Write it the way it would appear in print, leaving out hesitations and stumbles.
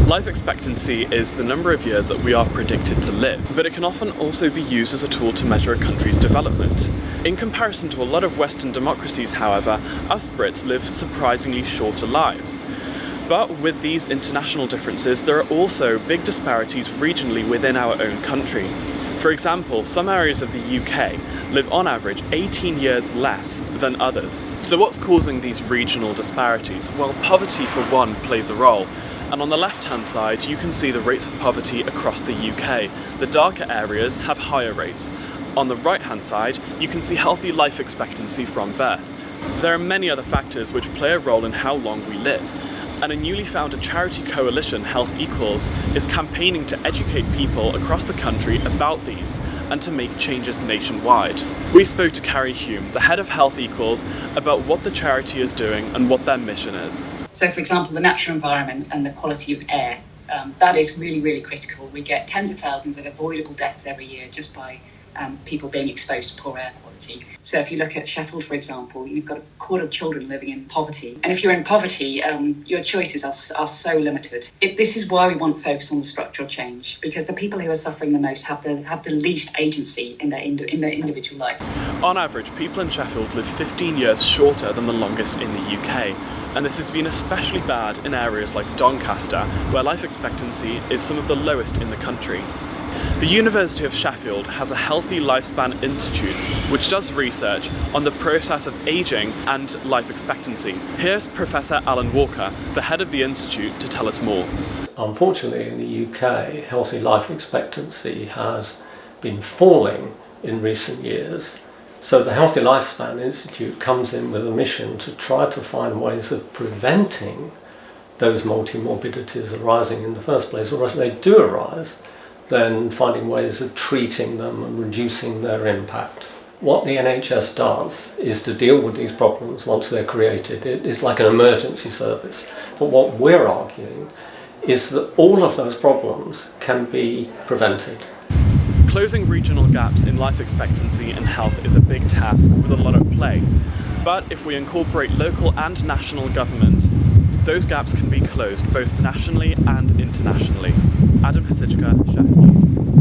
Life expectancy is the number of years that we are predicted to live, but it can often also be used as a tool to measure a country's development. In comparison to a lot of Western democracies, however, us Brits live surprisingly shorter lives. But with these international differences, there are also big disparities regionally within our own country. For example, some areas of the UK live on average 18 years less than others. So what's causing these regional disparities? Well, poverty for one plays a role. And on the left-hand side, you can see the rates of poverty across the UK. The darker areas have higher rates. On the right-hand side, you can see healthy life expectancy from birth. There are many other factors which play a role in how long we live. And a newly founded charity coalition, Health Equals, is campaigning to educate people across the country about these and to make changes nationwide. We spoke to Carrie Hume, the head of Health Equals, about what the charity is doing and what their mission is. So, for example, the natural environment and the quality of air, that is really, really critical. We get tens of thousands of avoidable deaths every year just by people being exposed to poor air quality. So if you look at Sheffield, for example, you've got a quarter of children living in poverty. And if you're in poverty, your choices are so limited. This is why we want to focus on the structural change, because the people who are suffering the most have the least agency in their individual life. On average, people in Sheffield live 15 years shorter than the longest in the UK. And this has been especially bad in areas like Doncaster, where life expectancy is some of the lowest in the country. The University of Sheffield has a Healthy Lifespan Institute which does research on the process of ageing and life expectancy. Here's Professor Alan Walker, the head of the institute, to tell us more. Unfortunately, in the UK, healthy life expectancy has been falling in recent years. So the Healthy Lifespan Institute comes in with a mission to try to find ways of preventing those multi-morbidities arising in the first place, or if they do arise, then finding ways of treating them and reducing their impact. What the NHS does is to deal with these problems once they're created. It is like an emergency service. But what we're arguing is that all of those problems can be prevented. Closing regional gaps in life expectancy and health is a big task with a lot at play. But if we incorporate local and national government, those gaps can be closed both nationally and internationally. Adam Husicka, Chef News.